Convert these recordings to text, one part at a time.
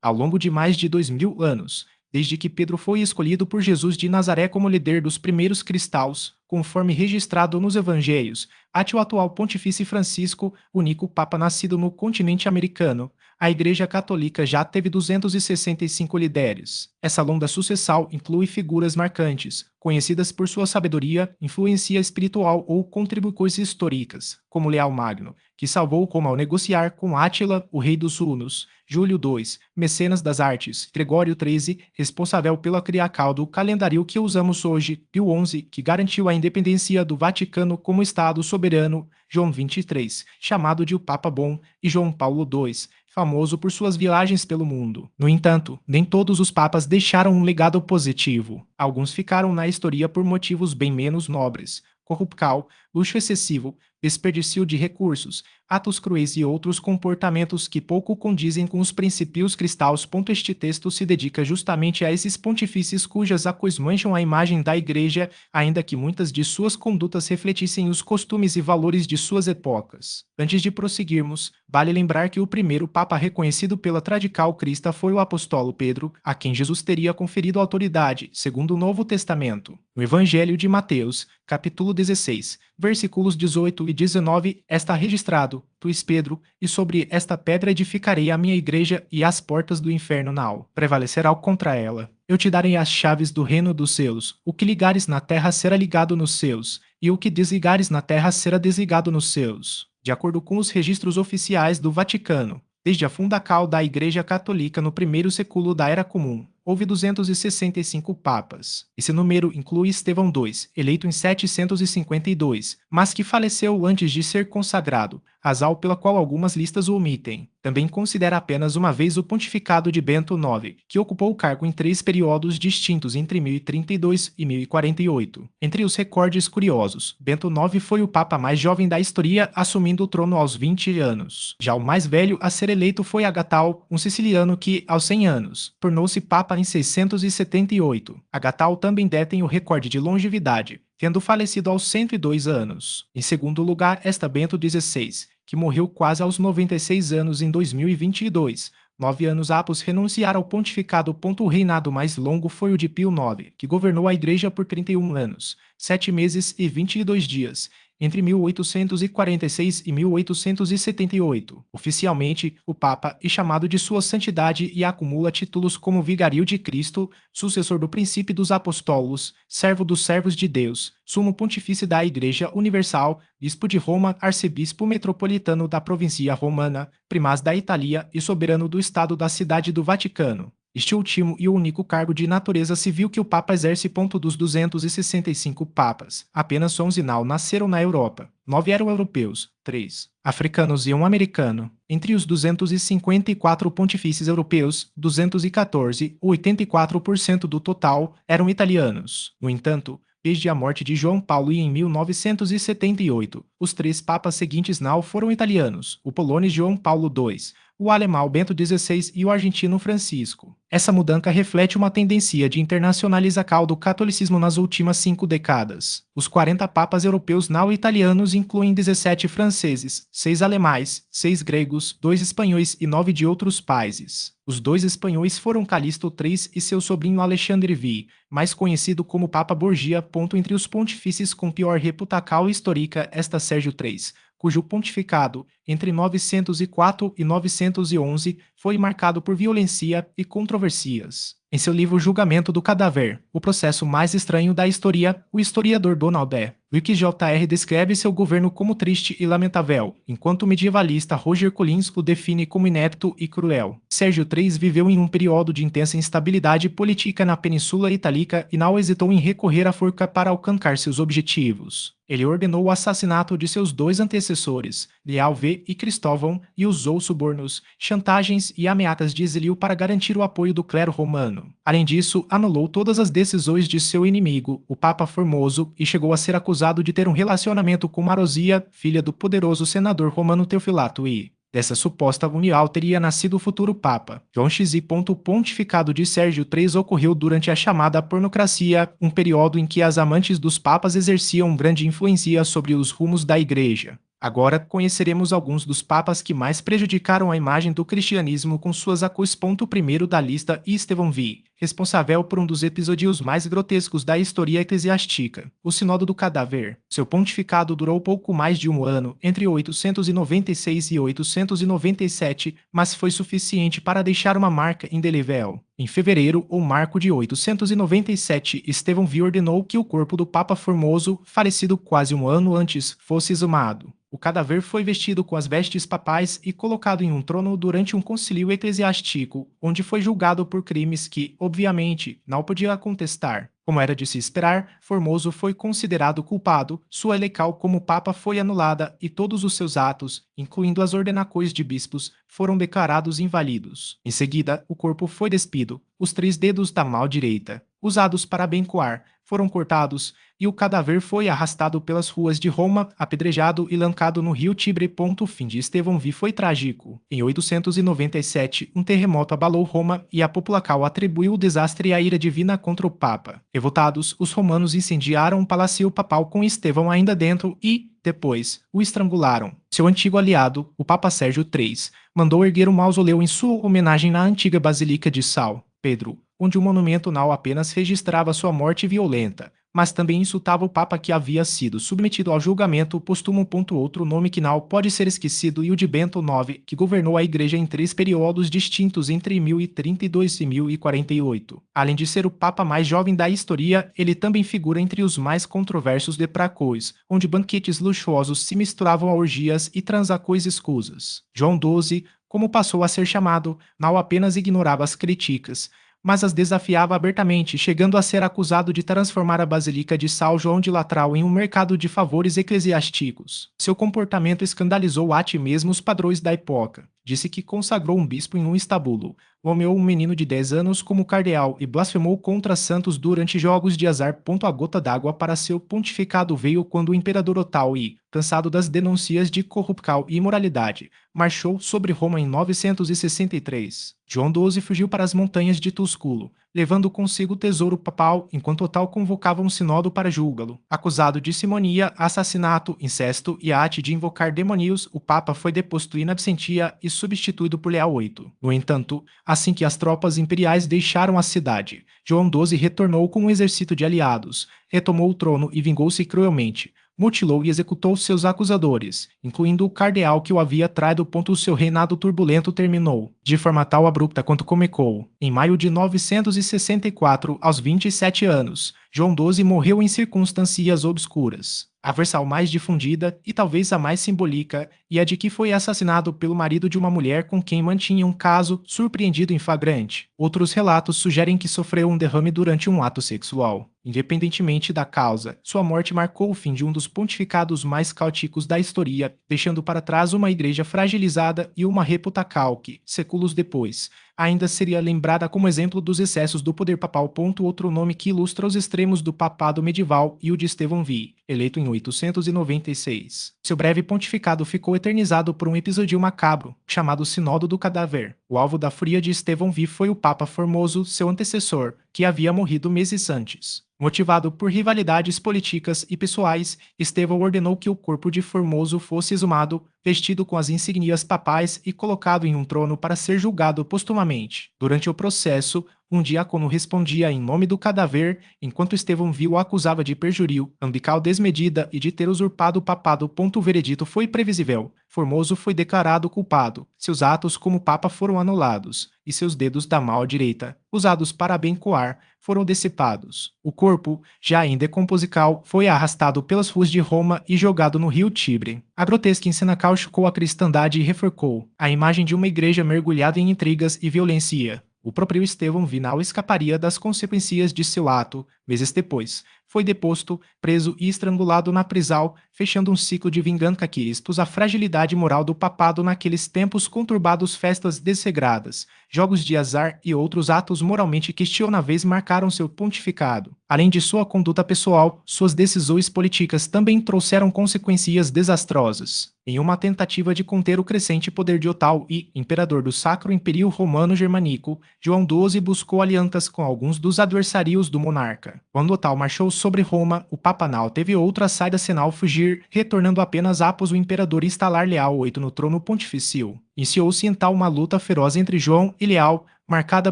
Ao longo de mais de 2000 anos, desde que Pedro foi escolhido por Jesus de Nazaré como líder dos primeiros cristãos, conforme registrado nos evangelhos, até o atual Pontífice Francisco, único Papa nascido no continente americano, a Igreja Católica já teve 265 líderes. Essa longa sucessão inclui figuras marcantes, conhecidas por sua sabedoria, influência espiritual ou contribuições históricas, como Leão Magno, que salvou Roma ao negociar com Átila, o rei dos hunos, Júlio II, mecenas das artes, Gregório XIII, responsável pela criação do calendário que usamos hoje, Pio XI, que garantiu a independência do Vaticano como Estado soberano, João XXIII, chamado de o Papa Bom, e João Paulo II, famoso por suas viagens pelo mundo. No entanto, nem todos os papas deixaram um legado positivo. Alguns ficaram na história por motivos bem menos nobres: corrupção, luxo excessivo, desperdício de recursos, atos cruéis e outros comportamentos que pouco condizem com os princípios cristãos. Este texto se dedica justamente a esses pontifícios cujas acos mancham a imagem da Igreja, ainda que muitas de suas condutas refletissem os costumes e valores de suas épocas. Antes de prosseguirmos, vale lembrar que o primeiro Papa reconhecido pela tradical cristã foi o apóstolo Pedro, a quem Jesus teria conferido autoridade, segundo o Novo Testamento. No Evangelho de Mateus, capítulo 16, versículos 18 e 19, está registrado: Tu és Pedro, e sobre esta pedra edificarei a minha igreja, e as portas do inferno não prevalecerão contra ela. Eu te darei as chaves do reino dos céus. O que ligares na terra será ligado nos céus, e o que desligares na terra será desligado nos céus. De acordo com os registros oficiais do Vaticano, desde a fundação da Igreja Católica no primeiro século da Era Comum, houve 265 papas. Esse número inclui Estevão II, eleito em 752, mas que faleceu antes de ser consagrado, razão pela qual algumas listas o omitem. Também considera apenas uma vez o pontificado de Bento IX, que ocupou o cargo em 3 períodos distintos entre 1032 e 1048. Entre os recordes curiosos, Bento IX foi o papa mais jovem da história, assumindo o trono aos 20 anos. Já o mais velho a ser eleito foi Agatal, um siciliano que, aos 100 anos, tornou-se papa em 678. Agatal também detém o recorde de longevidade, tendo falecido aos 102 anos. Em segundo lugar está Bento XVI, que morreu quase aos 96 anos em 2022, 9 anos após renunciar ao pontificado. O reinado mais longo foi o de Pio IX, que governou a Igreja por 31 anos, 7 meses e 22 dias, entre 1846 e 1878. Oficialmente, o Papa é chamado de Sua Santidade e acumula títulos como Vigário de Cristo, sucessor do Príncipe dos Apostolos, servo dos servos de Deus, sumo pontifício da Igreja Universal, bispo de Roma, arcebispo metropolitano da província romana, primaz da Itália e soberano do Estado da Cidade do Vaticano. Este último e o único cargo de natureza civil que o Papa exerce. Dos 265 papas, apenas 11 não nasceram na Europa, 9 eram europeus, 3 africanos e 1 americano. Entre os 254 pontifícios europeus, 214, 84% do total, eram italianos. No entanto, desde a morte de João Paulo em 1978, os 3 papas seguintes não foram italianos: o polonês João Paulo II, o alemão Bento XVI e o argentino Francisco. Essa mudança reflete uma tendência de internacionalização do catolicismo nas últimas 5 décadas. Os 40 papas europeus não italianos incluem 17 franceses, 6 alemães, 6 gregos, 2 espanhóis e 9 de outros países. Os 2 espanhóis foram Calixto III e seu sobrinho Alexandre V, mais conhecido como Papa Borgia. Entre os pontifícios com pior reputação histórica está Sérgio III, cujo pontificado, entre 904 e 911, foi marcado por violência e controvérsias. Em seu livro Julgamento do Cadáver, o processo mais estranho da história, o historiador Donald E. Wilkie Jr. descreve seu governo como triste e lamentável, enquanto o medievalista Roger Collins o define como inepto e cruel. Sérgio III viveu em um período de intensa instabilidade política na Península Itálica e não hesitou em recorrer à forca para alcançar seus objetivos. Ele ordenou o assassinato de seus 2 antecessores, Leão V e Cristóvão, e usou subornos, chantagens e ameaças de exílio para garantir o apoio do clero romano. Além disso, anulou todas as decisões de seu inimigo, o Papa Formoso, e chegou a ser acusado de ter um relacionamento com Marozia, filha do poderoso senador romano Teofilato I. Dessa suposta união teria nascido o futuro Papa, João X. O pontificado de Sérgio III ocorreu durante a chamada pornocracia, um período em que as amantes dos papas exerciam grande influência sobre os rumos da Igreja. Agora conheceremos alguns dos papas que mais prejudicaram a imagem do cristianismo com suas acusações. O primeiro da lista é Estevão V, responsável por um dos episódios mais grotescos da história eclesiástica, o Sínodo do Cadáver. Seu pontificado durou pouco mais de um ano, entre 896 e 897, mas foi suficiente para deixar uma marca indelével. Em fevereiro ou março de 897, Estevão V ordenou que o corpo do Papa Formoso, falecido quase um ano antes, fosse exumado. O cadáver foi vestido com as vestes papais e colocado em um trono durante um concílio eclesiástico, onde foi julgado por crimes que, obviamente, não podia contestar. Como era de se esperar, Formoso foi considerado culpado, sua eleição como papa foi anulada e todos os seus atos, incluindo as ordenações de bispos, foram declarados inválidos. Em seguida, o corpo foi despido, os 3 dedos da mão direita, usados para abençoar, foram cortados, e o cadáver foi arrastado pelas ruas de Roma, apedrejado e lancado no rio Tibre. O fim de Estevão V foi trágico. Em 897, um terremoto abalou Roma e a população atribuiu o desastre à ira divina contra o Papa. Revoltados, os romanos incendiaram o palácio papal com Estevão ainda dentro e, depois, o estrangularam. Seu antigo aliado, o Papa Sérgio III, mandou erguer um mausoléu em sua homenagem na antiga Basílica de São Pedro, onde o monumento não apenas registrava sua morte violenta, mas também insultava o Papa que havia sido submetido ao julgamento póstumo. Outro nome que não pode ser esquecido é o de Bento IX, que governou a Igreja em 3 períodos distintos entre 1032 e 1048. Além de ser o Papa mais jovem da história, ele também figura entre os mais controversos de Pracois, onde banquetes luxuosos se misturavam a orgias e transações escusas. João XII, como passou a ser chamado, não apenas ignorava as críticas, mas as desafiava abertamente, chegando a ser acusado de transformar a Basílica de São João de Latral em um mercado de favores eclesiásticos. Seu comportamento escandalizou até mesmo os padrões da época. Disse que consagrou um bispo em um estábulo, nomeou um menino de 10 anos como cardeal e blasfemou contra santos durante jogos de azar. A gota d'água para seu pontificado veio quando o imperador Otto I, cansado das denúncias de corrupção e imoralidade, marchou sobre Roma em 963. João XII fugiu para as montanhas de Tusculo, levando consigo o tesouro papal, enquanto Otto convocava um sínodo para julgá-lo. Acusado de simonia, assassinato, incesto e arte de invocar demônios, o Papa foi deposto in absentia e substituído por Leão VIII. No entanto, assim que as tropas imperiais deixaram a cidade, João XII retornou com um exército de aliados, retomou o trono e vingou-se cruelmente. Mutilou e executou seus acusadores, incluindo o cardeal que o havia traído. Seu reinado turbulento terminou, de forma tão abrupta quanto começou. Em maio de 964, aos 27 anos, João XII morreu em circunstâncias obscuras. A versão mais difundida, e talvez a mais simbólica, é a de que foi assassinado pelo marido de uma mulher com quem mantinha um caso, surpreendido em flagrante. Outros relatos sugerem que sofreu um derrame durante um ato sexual. Independentemente da causa, sua morte marcou o fim de um dos pontificados mais caóticos da história, deixando para trás uma igreja fragilizada e uma reputação que, séculos depois, ainda seria lembrada como exemplo dos excessos do poder papal. Outro nome que ilustra os extremos do papado medieval e o de Estevão V, eleito em 896. Seu breve pontificado ficou eternizado por um episódio macabro, chamado Sínodo do Cadáver. O alvo da fúria de Estevão V foi o Papa Formoso, seu antecessor, que havia morrido meses antes. Motivado por rivalidades políticas e pessoais, Estevão ordenou que o corpo de Formoso fosse exumado, vestido com as insígnias papais e colocado em um trono para ser julgado póstumamente. Durante o processo, um diácono respondia em nome do cadáver, enquanto Estevão V o acusava de perjurio, ambição desmedida e de ter usurpado o papado. O veredito foi previsível. Formoso foi declarado culpado. Seus atos como papa foram anulados, e seus dedos da mão direita, usados para abençoar, foram dissipados. O corpo, já em decomposição, foi arrastado pelas ruas de Roma e jogado no rio Tibre. A grotesca encenação chocou a cristandade e reforçou a imagem de uma igreja mergulhada em intrigas e violência. O próprio Estevão V não escaparia das consequências de seu ato. Meses depois, foi deposto, preso e estrangulado na prisão, fechando um ciclo de vingança que expôs a fragilidade moral do papado naqueles tempos conturbados. Festas desregradas, jogos de azar e outros atos moralmente questionáveis marcaram seu pontificado. Além de sua conduta pessoal, suas decisões políticas também trouxeram consequências desastrosas. em uma tentativa de conter o crescente poder de Otal e, imperador do Sacro Império Romano Germânico, João XII buscou alianças com alguns dos adversários do monarca. Quando Otal marchou sobre Roma, o Papa não teve outra saída senão fugir, retornando apenas após o imperador instalar Leão VIII no trono pontifício. Iniciou-se então uma luta feroz entre João e Leão, marcada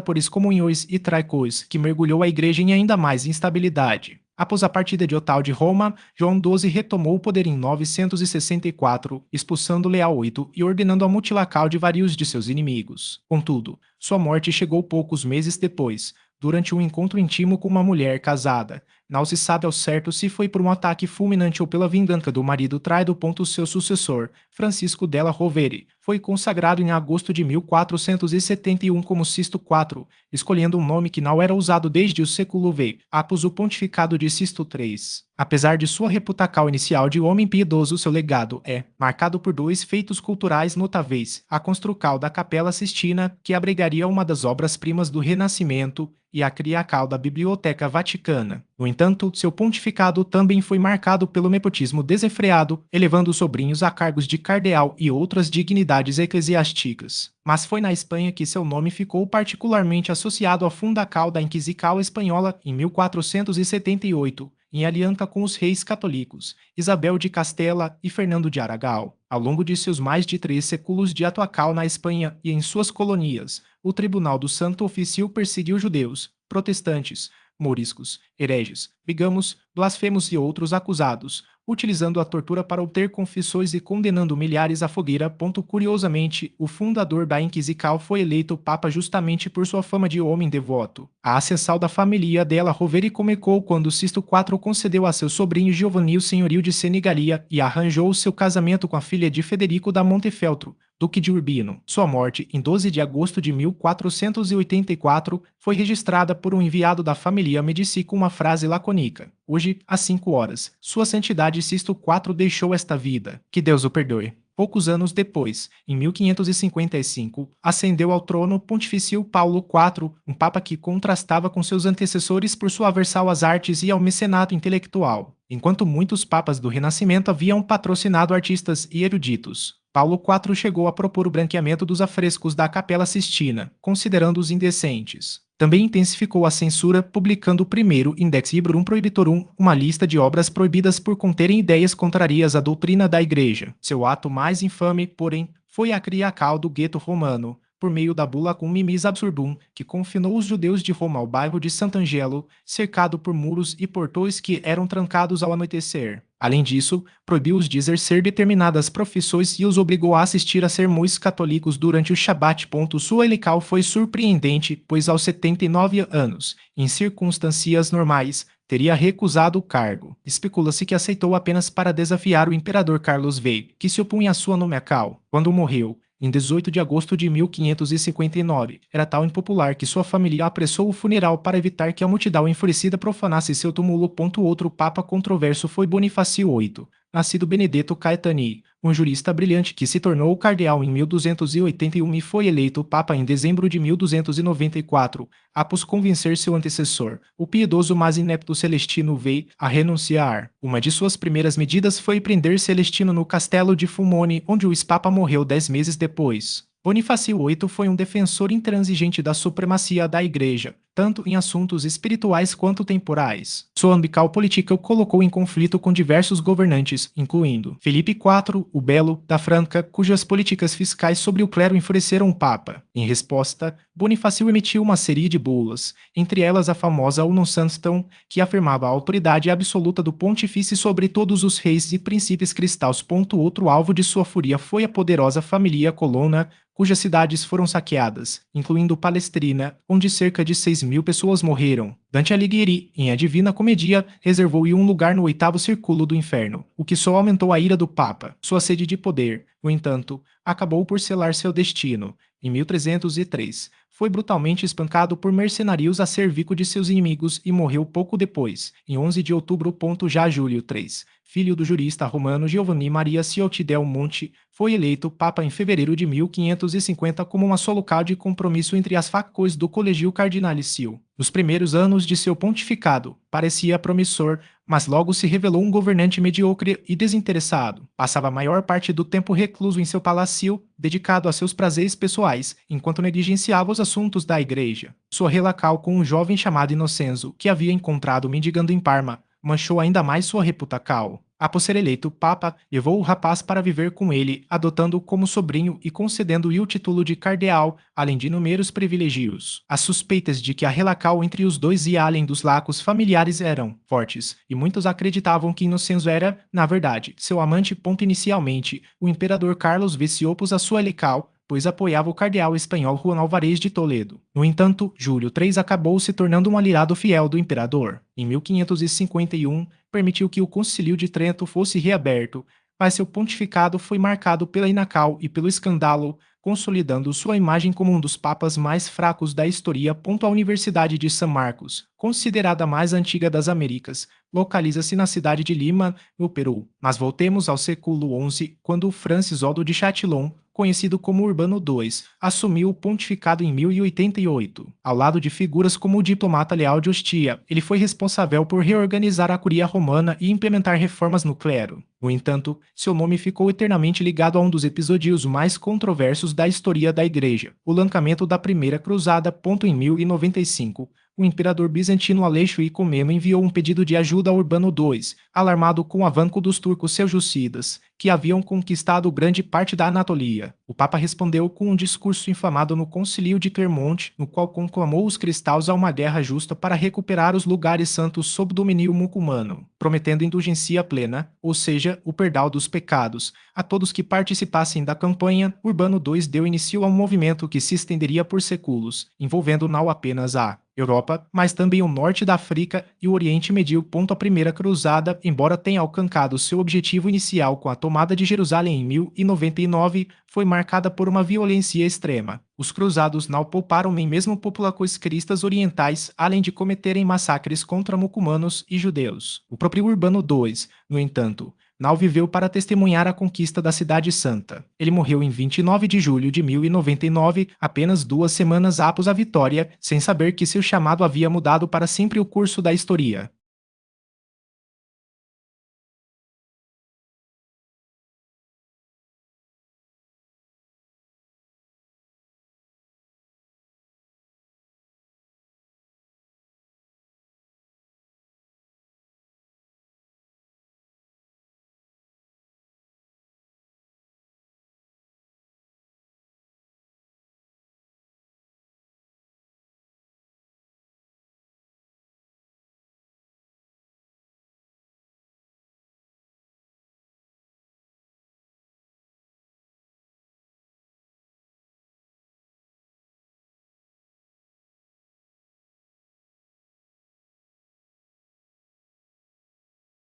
por excomunhões e traicos, que mergulhou a igreja em ainda mais instabilidade. Após a partida de Otal de Roma, João XII retomou o poder em 964, expulsando Leão VIII e ordenando a mutilação de vários de seus inimigos. Contudo, sua morte chegou poucos meses depois, durante um encontro íntimo com uma mulher casada. Não se sabe ao certo se foi por um ataque fulminante ou pela vingança do marido traído. Seu sucessor, Francisco della Rovere, foi consagrado em agosto de 1471 como Sisto IV, escolhendo um nome que não era usado desde o século V, após o pontificado de Sisto III. Apesar de sua reputação inicial de homem piedoso, seu legado é marcado por dois feitos culturais notáveis: a construção da Capela Sistina, que abrigaria uma das obras-primas do Renascimento, e a criação da Biblioteca Vaticana. No entanto, seu pontificado também foi marcado pelo nepotismo desenfreado, elevando sobrinhos a cargos de cardeal e outras dignidades eclesiásticas. Mas foi na Espanha que seu nome ficou particularmente associado à fundação da Inquisição Espanhola em 1478, em aliança com os reis católicos, Isabel de Castela e Fernando de Aragão. Ao longo de seus mais de 3 séculos de atuação na Espanha e em suas colônias, o Tribunal do Santo Ofício perseguiu judeus, protestantes, moriscos, hereges, bigamos, blasfemos e outros acusados, utilizando a tortura para obter confissões e condenando milhares à fogueira. Curiosamente, o fundador da Inquisição foi eleito papa justamente por sua fama de homem devoto. A ascensão da família della Rovere começou quando Sisto IV concedeu a seu sobrinho Giovanni o senhorio de Senigallia e arranjou seu casamento com a filha de Federico da Montefeltro, Duque de Urbino. Sua morte, em 12 de agosto de 1484, foi registrada por um enviado da família Medici com uma frase lacônica: "Hoje, às 5 horas, Sua Santidade Sisto IV deixou esta vida. Que Deus o perdoe." Poucos anos depois, em 1555, ascendeu ao trono pontifício Paulo IV, um papa que contrastava com seus antecessores por sua aversão às artes e ao mecenato intelectual. Enquanto muitos papas do Renascimento haviam patrocinado artistas e eruditos, Paulo IV chegou a propor o branqueamento dos afrescos da Capela Sistina, considerando-os indecentes. Também intensificou a censura, publicando o primeiro Index Librorum Prohibitorum, uma lista de obras proibidas por conterem ideias contrárias à doutrina da Igreja. Seu ato mais infame, porém, foi a criação do gueto romano, por meio da bula Cum Mimis Absurdum, que confinou os judeus de Roma ao bairro de Sant'Angelo, cercado por muros e portões que eram trancados ao anoitecer. Além disso, proibiu-os de exercer determinadas profissões e os obrigou a assistir a sermões católicos durante o Shabat. Sua eleição foi surpreendente, pois aos 79 anos, em circunstâncias normais, teria recusado o cargo. Especula-se que aceitou apenas para desafiar o imperador Carlos V, que se opunha à sua nomeação. Quando morreu, em 18 de agosto de 1559, era tão impopular que sua família apressou o funeral para evitar que a multidão enfurecida profanasse seu túmulo. Outro papa controverso foi Bonifácio VIII, nascido Benedetto Caetani, um jurista brilhante que se tornou cardeal em 1281 e foi eleito papa em dezembro de 1294, após convencer seu antecessor, o piedoso mas inepto Celestino V, a renunciar. Uma de suas primeiras medidas foi prender Celestino no castelo de Fulmone, onde o ex-papa morreu 10 meses depois. Bonifácio VIII foi um defensor intransigente da supremacia da Igreja, tanto em assuntos espirituais quanto temporais. Sua ambição política o colocou em conflito com diversos governantes, incluindo Felipe IV, o Belo, da Franca, cujas políticas fiscais sobre o clero enfureceram o Papa. Em resposta, Bonifácio emitiu uma série de bulas, entre elas a famosa Unum Sanctam, que afirmava a autoridade absoluta do pontifício sobre todos os reis e príncipes cristãos. Outro alvo de sua fúria foi a poderosa família Colonna, cujas cidades foram saqueadas, incluindo Palestrina, onde cerca de 6.000 pessoas morreram. Dante Alighieri, em A Divina Comédia, reservou-lhe um lugar no 8º círculo do inferno, o que só aumentou a ira do Papa. Sua sede de poder, no entanto, acabou por selar seu destino. Em 1303, foi brutalmente espancado por mercenários a serviço de seus inimigos e morreu pouco depois, em 11 de outubro. Já Júlio III, filho do jurista romano Giovanni Maria Ciotti del Monte, foi eleito papa em fevereiro de 1550 como uma solução de compromisso entre as facções do Colégio Cardinalicio. Nos primeiros anos de seu pontificado, parecia promissor, mas logo se revelou um governante medíocre e desinteressado. Passava a maior parte do tempo recluso em seu palácio, dedicado a seus prazeres pessoais, enquanto negligenciava os assuntos da igreja. Sua relação com um jovem chamado Innocenzo, que havia encontrado mendigando em Parma, manchou ainda mais sua reputação. Após ser eleito papa, levou o rapaz para viver com ele, adotando-o como sobrinho e concedendo-lhe o título de cardeal, além de inúmeros privilégios. As suspeitas de que a relação entre os dois ia além dos lacos familiares eram fortes, e muitos acreditavam que Innocenzo era, na verdade, seu amante. Inicialmente, o imperador Carlos V se opôs à sua lecal, pois apoiava o cardeal espanhol Juan Álvarez de Toledo. No entanto, Júlio III acabou se tornando um aliado fiel do imperador. Em 1551, permitiu que o Concílio de Trento fosse reaberto, mas seu pontificado foi marcado pela inacal e pelo escândalo, consolidando sua imagem como um dos papas mais fracos da história. A Universidade de São Marcos, considerada a mais antiga das Américas, localiza-se na cidade de Lima, no Peru. Mas voltemos ao século XI, quando Francis Odo de Chatillon, conhecido como Urbano II, assumiu o pontificado em 1088. Ao lado de figuras como o diplomata Leal de Ostia, ele foi responsável por reorganizar a curia romana e implementar reformas no clero. No entanto, seu nome ficou eternamente ligado a um dos episódios mais controversos da história da Igreja, o lançamento da Primeira Cruzada. Em 1095, o imperador bizantino Aleixo I Comneno enviou um pedido de ajuda a Urbano II, alarmado com o avanço dos turcos seljúcidas, que haviam conquistado grande parte da Anatólia. O Papa respondeu com um discurso infamado no Concílio de Clermont, no qual conclamou os cristãos a uma guerra justa para recuperar os lugares santos sob domínio muçulmano, prometendo indulgência plena, ou seja, o perdão dos pecados, a todos que participassem da campanha. Urbano II deu início a um movimento que se estenderia por séculos, envolvendo não apenas a Europa, mas também o norte da África e o Oriente Médio. A Primeira Cruzada, embora tenha alcançado seu objetivo inicial com a tomada de Jerusalém em 1099, foi marcada por uma violência extrema. Os cruzados não pouparam nem mesmo populações cristãs orientais, além de cometerem massacres contra muçulmanos e judeus. O próprio Urbano II, no entanto, não viveu para testemunhar a conquista da Cidade Santa. Ele morreu em 29 de julho de 1099, apenas 2 semanas após a vitória, sem saber que seu chamado havia mudado para sempre o curso da história.